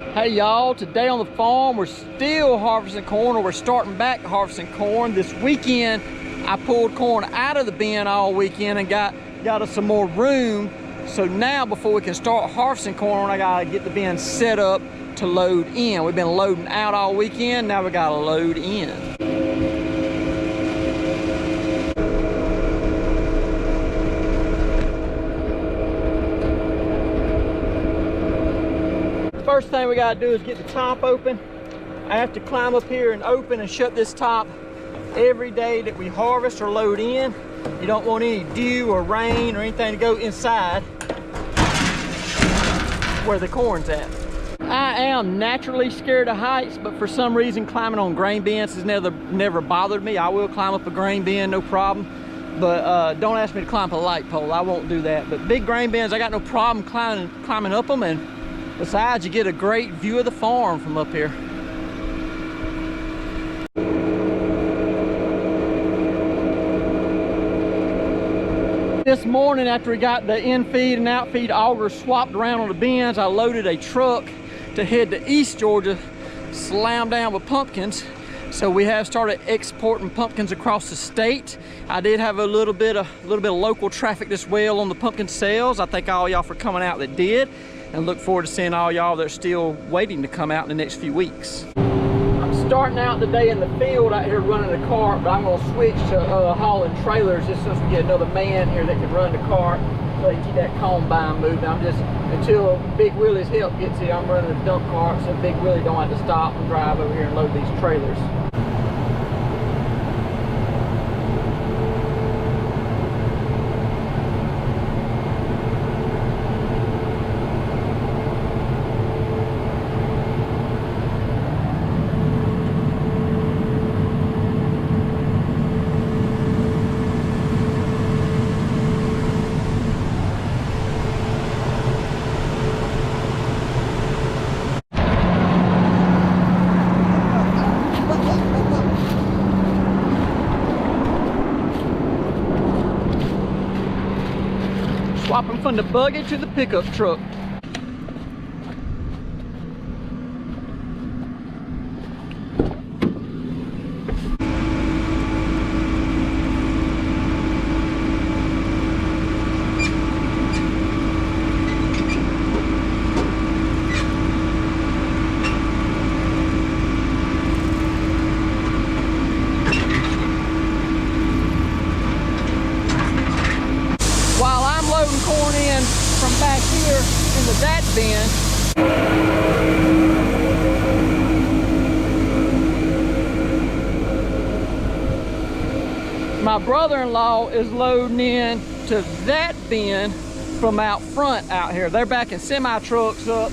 Hey y'all, today on the farm we're still harvesting corn, or we're starting back harvesting corn. This weekend I pulled corn out of the bin all weekend and got us some more room. So now before we can start harvesting corn, I gotta get the bin set up to load in. We've been loading out all weekend, now we gotta load in. First thing we gotta do is get the top open. I have to climb up here and open and shut this top every day that we harvest or load in. You don't want any dew or rain or anything to go inside where the corn's at. I am naturally scared of heights, but for some reason climbing on grain bins has never bothered me. I will climb up a grain bin, no problem. But don't ask me to climb up a light pole. I won't do that. But big grain bins, I got no problem climbing up them. And besides, you get a great view of the farm from up here. This morning, after we got the in-feed and out-feed augers swapped around on the bins, I loaded a truck to head to East Georgia, slammed down with pumpkins. So we have started exporting pumpkins across the state. I did have a little bit of local traffic as well on the pumpkin sales. I thank all y'all for coming out that did, and look forward to seeing all y'all that are still waiting to come out in the next few weeks. I'm starting out the day in the field out here running the cart, but I'm gonna switch to hauling trailers just since we get another man here that can run the cart so they can keep that combine moving. I'm just, until Big Willie's help gets here, I'm running the dump cart so Big Willie don't have to stop and drive over here and load these trailers. Swapping from the buggy to the pickup truck. Corn in from back here into that bin. My brother-in-law is loading in to that bin from out front out here. They're backing semi-trucks up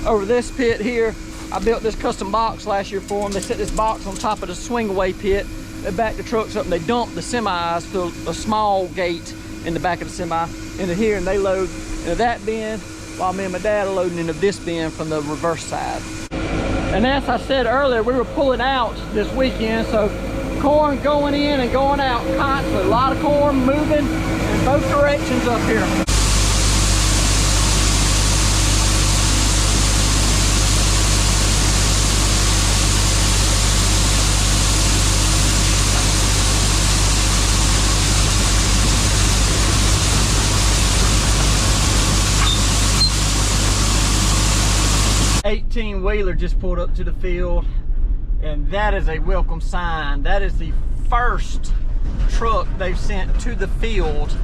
over this pit here. I built this custom box last year for them. They set this box on top of the swing-away pit. They back the trucks up and they dump the semis through a small gate in the back of the semi into here, and they load into that bin while me and my dad are loading into this bin from the reverse side. And as I said earlier, we were pulling out this weekend, so corn going in and going out constantly. A lot of corn moving in both directions up here. Wheeler just pulled up to the field, and that is a welcome sign. That is the first truck they've sent to the field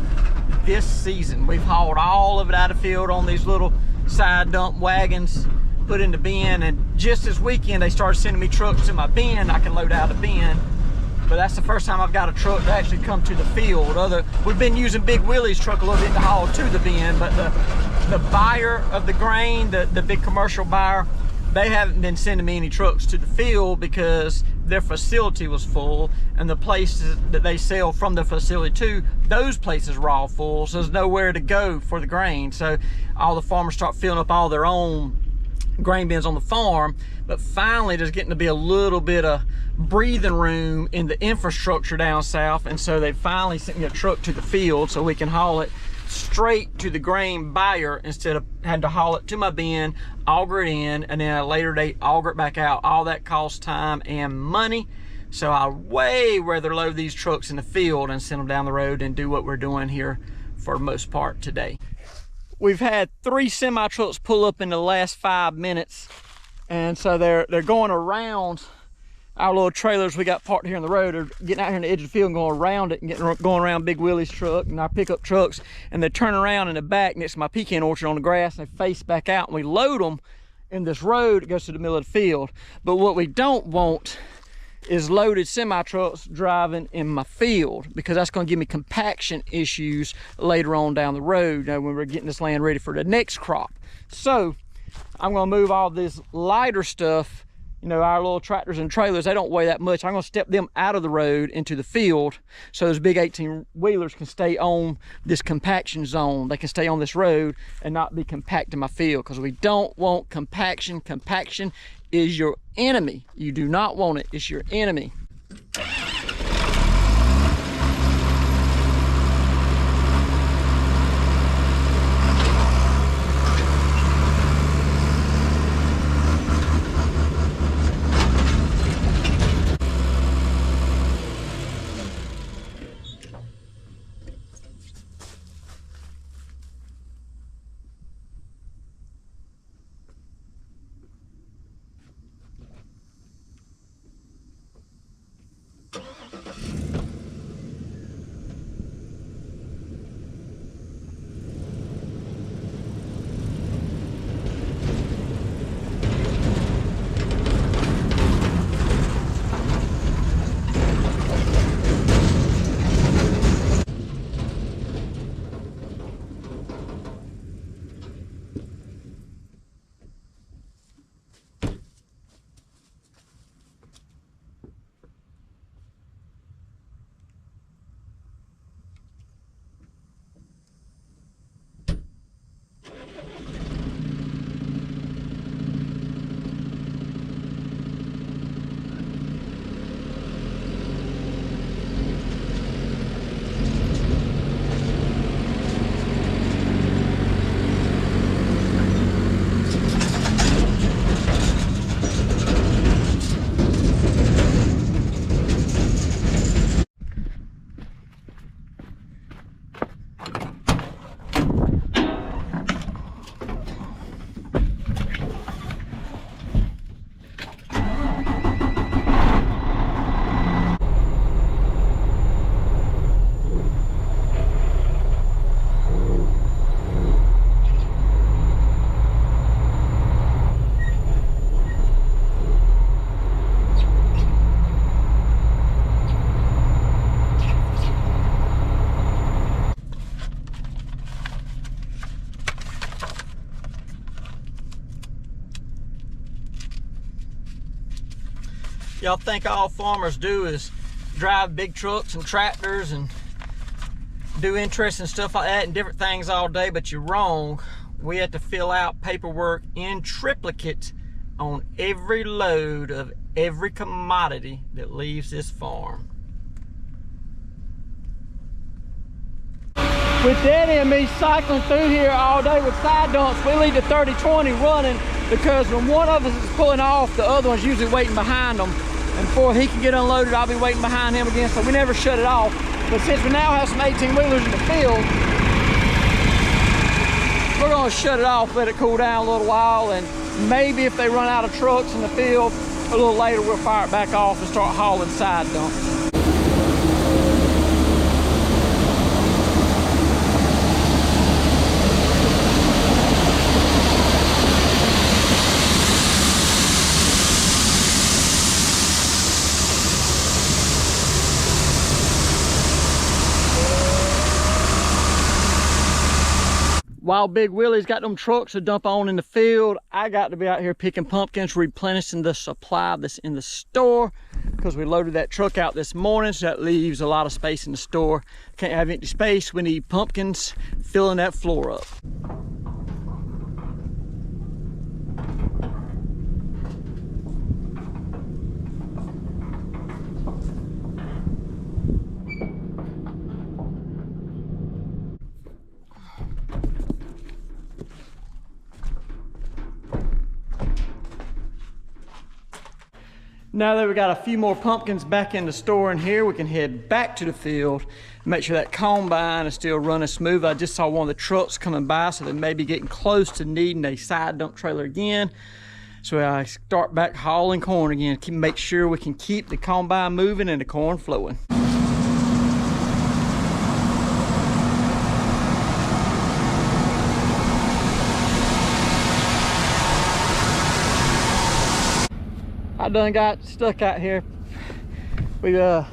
this season. We've hauled all of it out of the field on these little side dump wagons, put in the bin, and just this weekend they started sending me trucks to my bin. I can load out a bin, but that's the first time I've got a truck to actually come to the field. We've been using Big Willie's truck a little bit to haul to the bin, but the buyer of the grain, the big commercial buyer, they haven't been sending me any trucks to the field because their facility was full, and the places that they sell from the facility to, those places were all full, so there's nowhere to go for the grain. So all the farmers start filling up all their own grain bins on the farm, but finally there's getting to be a little bit of breathing room in the infrastructure down south, and so they finally sent me a truck to the field so we can haul it straight to the grain buyer instead of having to haul it to my bin, auger it in, and then at a later date auger it back out. All that costs time and money. So I way rather load these trucks in the field and send them down the road and do what we're doing here for the most part today. We've had 3 semi trucks pull up in the last 5 minutes, and so they're going around our little trailers we got parked here in the road. Are getting out here on the edge of the field and going around it and going around Big Willie's truck and our pickup trucks, and they turn around in the back next to my pecan orchard on the grass, and they face back out, and we load them in this road that goes to the middle of the field. But what we don't want is loaded semi trucks driving in my field, because that's going to give me compaction issues later on down the road, when we're getting this land ready for the next crop. So I'm going to move all this lighter stuff, our little tractors and trailers. They don't weigh that much. I'm going to step them out of the road into the field so those big 18 wheelers can stay on this compaction zone. They can stay on this road and not be compacting my field, because we don't want compaction. Compaction is your enemy. You do not want it. It's your enemy. Y'all think all farmers do is drive big trucks and tractors and do interesting stuff like that and different things all day, but you're wrong. We have to fill out paperwork in triplicate on every load of every commodity that leaves this farm. With Daddy and me cycling through here all day with side dumps, we leave the 30-20 running, because when one of us is pulling off, the other one's usually waiting behind them. And before he can get unloaded, I'll be waiting behind him again, so we never shut it off. But since we now have some 18-wheelers in the field, we're gonna shut it off, let it cool down a little while, and maybe if they run out of trucks in the field, a little later we'll fire it back off and start hauling side dumps. While Big Willie's got them trucks to dump on in the field, I got to be out here picking pumpkins, replenishing the supply that's in the store, because we loaded that truck out this morning, so that leaves a lot of space in the store. Can't have empty space. We need pumpkins filling that floor up. Now that we got a few more pumpkins back in the store in here, we can head back to the field, make sure that combine is still running smooth. I just saw one of the trucks coming by, so they may be getting close to needing a side dump trailer again. So I start back hauling corn again, make sure we can keep the combine moving and the corn flowing. I done got stuck out here. We got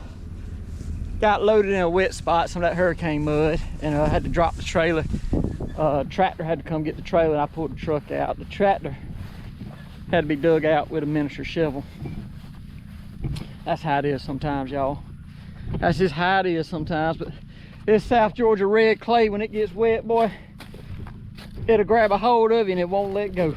loaded in a wet spot, some of that hurricane mud, and I had to drop the trailer. Tractor had to come get the trailer, and I pulled the truck out. The tractor had to be dug out with a miniature shovel. That's how it is sometimes, y'all. That's just how it is sometimes. But this South Georgia red clay, when it gets wet, boy, it'll grab a hold of you and it won't let go.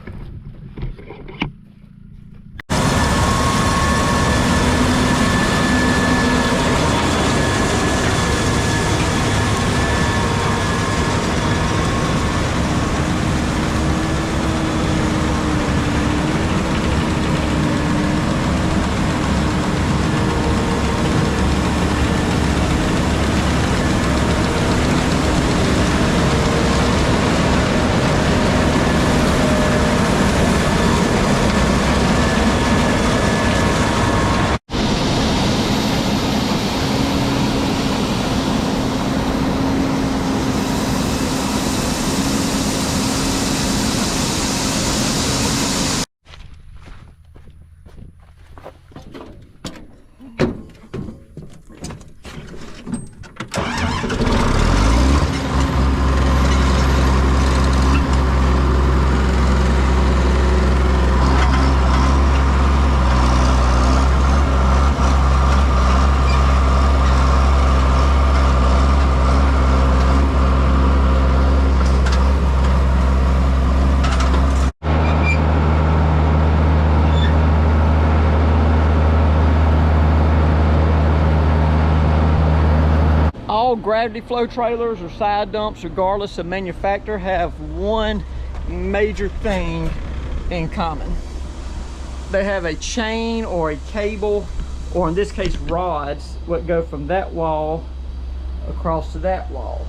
All gravity flow trailers or side dumps, regardless of manufacturer, have one major thing in common. They have a chain or a cable, or in this case rods, what go from that wall across to that wall.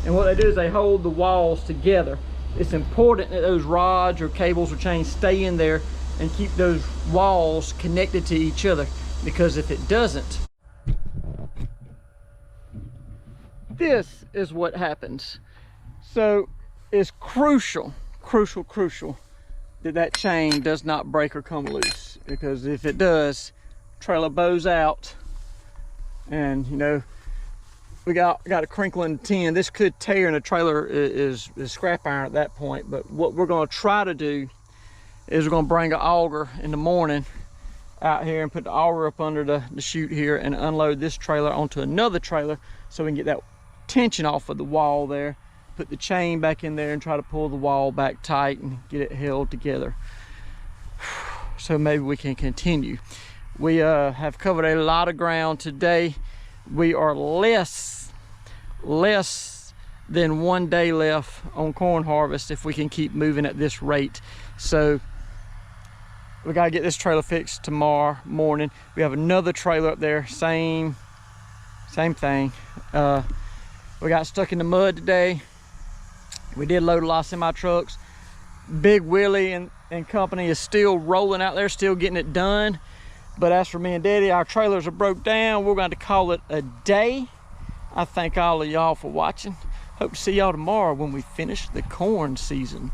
And what they do is they hold the walls together. It's important that those rods or cables or chains stay in there and keep those walls connected to each other, because if it doesn't, this is what happens. So it's crucial that that chain does not break or come loose, because if it does, trailer bows out, and you know, we got a crinkle in the tin. This could tear, and the trailer is scrap iron at that point. But what we're going to try to do is we're going to bring an auger in the morning out here and put the auger up under the chute here and unload this trailer onto another trailer, so we can get that tension off of the wall there, put the chain back in there and try to pull the wall back tight and get it held together, so maybe we can continue. We have covered a lot of ground today. We are less than 1 day left on corn harvest if we can keep moving at this rate. So we got to get this trailer fixed tomorrow morning. We have another trailer up there, same thing. We got stuck in the mud today. We did load a lot of semi trucks. Big Willie and company is still rolling out there, still getting it done. But as for me and Daddy, our trailers are broke down. We're going to call it a day. I thank all of y'all for watching. Hope to see y'all tomorrow when we finish the corn season.